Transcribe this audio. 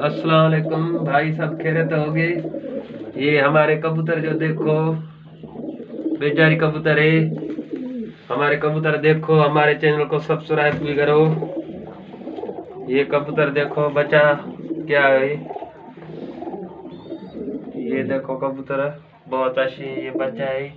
अस्सलाम वालेकुम भाई, सब खैरियत हो गई। ये हमारे कबूतर जो देखो, बेचारी कबूतर है। हमारे कबूतर देखो, हमारे चैनल को सब्सक्राइब भी करो। ये कबूतर देखो बच्चा क्या है। ये देखो कबूतर बहुत अच्छी है, ये बच्चा है।